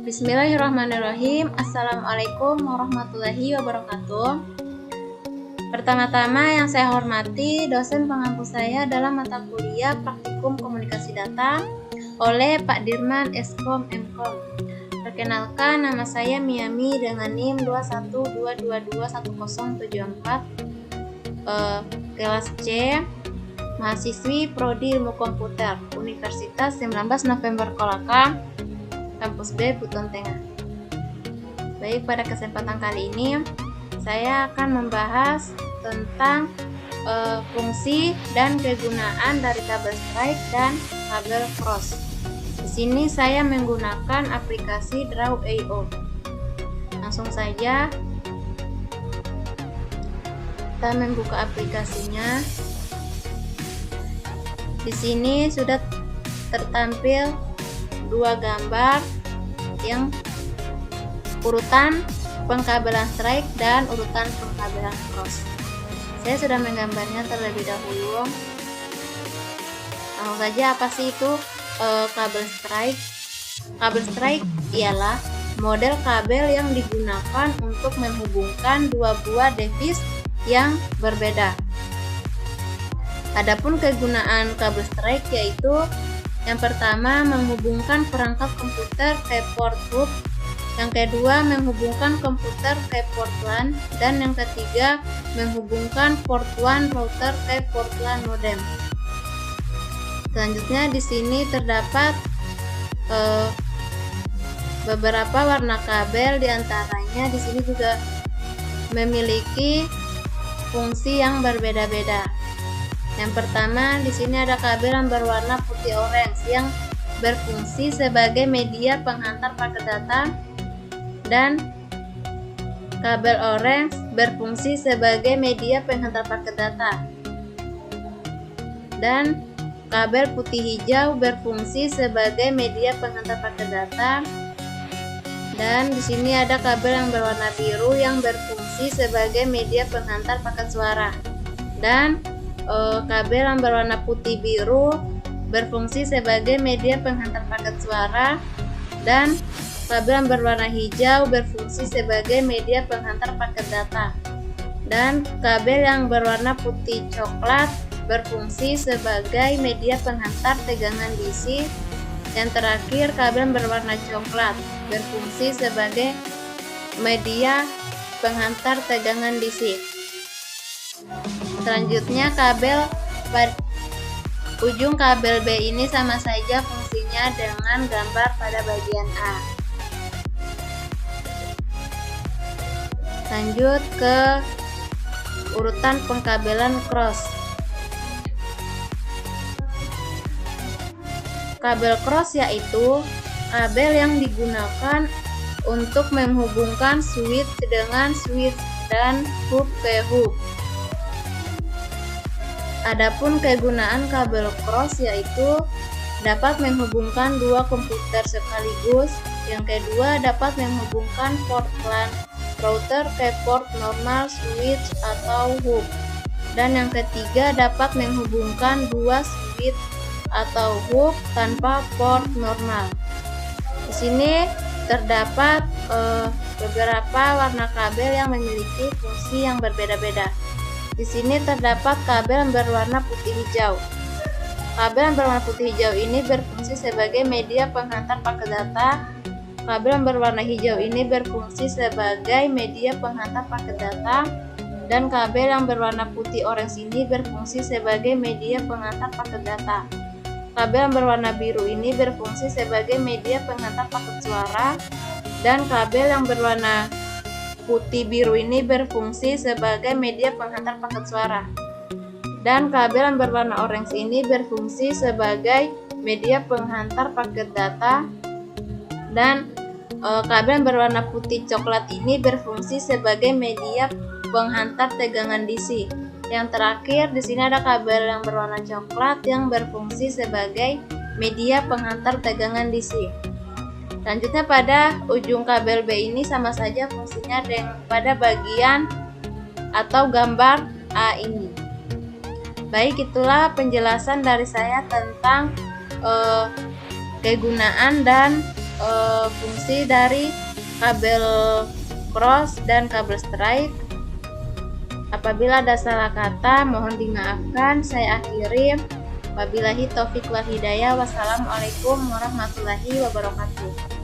Bismillahirrahmanirrahim. Assalamualaikum warahmatullahi wabarakatuh. Pertama-tama yang saya hormati dosen pengampu saya dalam mata kuliah Praktikum Komunikasi Data oleh Pak Dirman Eskom Mkom. Perkenalkan, nama saya Miami dengan NIM 21221074, kelas C, mahasiswi Prodi Ilmu Komputer, Universitas 19 November Kolaka, Kampus B, Buton Tengah. Baik, pada kesempatan kali ini saya akan membahas tentang fungsi dan kegunaan dari kabel strike dan kabel cross. Di sini saya menggunakan aplikasi Draw.io. Langsung saja kita membuka aplikasinya. Di sini sudah tertampil dua gambar yang urutan pengkabelan strike dan urutan pengkabelan cross. Saya sudah menggambarnya terlebih dahulu. Langsung saja, apa sih itu kabel strike? Kabel strike ialah model kabel yang digunakan untuk menghubungkan dua buah device yang berbeda. Adapun kegunaan kabel strike yaitu yang pertama, menghubungkan perangkat komputer ke port hub. Yang kedua, menghubungkan komputer ke port LAN. Dan yang ketiga, menghubungkan port WAN router ke port LAN modem. Selanjutnya di sini terdapat beberapa warna kabel, diantaranya di sini juga memiliki fungsi yang berbeda-beda. Yang pertama, di sini ada kabel yang berwarna putih orange yang berfungsi sebagai media penghantar paket data, dan kabel orange berfungsi sebagai media penghantar paket data, dan kabel putih hijau berfungsi sebagai media penghantar paket data. Dan di sini ada kabel yang berwarna biru yang berfungsi sebagai media penghantar paket suara, dan kabel yang berwarna putih biru berfungsi sebagai media penghantar paket suara, dan kabel yang berwarna hijau berfungsi sebagai media penghantar paket data, dan kabel yang berwarna putih coklat berfungsi sebagai media penghantar tegangan DC. Yang terakhir, kabel yang berwarna coklat berfungsi sebagai media penghantar tegangan DC. Selanjutnya, ujung kabel B ini sama saja fungsinya dengan gambar pada bagian A. Lanjut ke urutan pengkabelan cross. Kabel cross yaitu kabel yang digunakan untuk menghubungkan switch dengan switch dan hub ke hub. Adapun kegunaan kabel cross yaitu dapat menghubungkan dua komputer sekaligus. Yang kedua, dapat menghubungkan port LAN router ke port normal switch atau hub. Dan yang ketiga, dapat menghubungkan dua switch atau hub tanpa port normal. Di sini terdapat beberapa warna kabel yang memiliki fungsi yang berbeda-beda. Di sini terdapat kabel yang berwarna putih hijau. Kabel yang berwarna putih hijau ini berfungsi sebagai media penghantar paket data. Kabel yang berwarna hijau ini berfungsi sebagai media penghantar paket data. Dan kabel yang berwarna putih orange ini berfungsi sebagai media penghantar paket data. Kabel yang berwarna biru ini berfungsi sebagai media penghantar paket suara. Dan kabel yang berwarna putih biru ini berfungsi sebagai media penghantar paket suara. Dan kabel yang berwarna orange ini berfungsi sebagai media penghantar paket data. Dan kabel yang berwarna putih coklat ini berfungsi sebagai media penghantar tegangan DC. Yang terakhir, di sini ada kabel yang berwarna coklat yang berfungsi sebagai media penghantar tegangan DC. Selanjutnya, pada ujung kabel B ini sama saja fungsinya dengan pada bagian atau gambar A ini. Baik, itulah penjelasan dari saya tentang kegunaan dan fungsi dari kabel cross dan kabel straight. Apabila ada salah kata mohon dimaafkan. Saya akhiri. Wabillahi taufiq wal hidayah. Wassalamualaikum warahmatullahi wabarakatuh.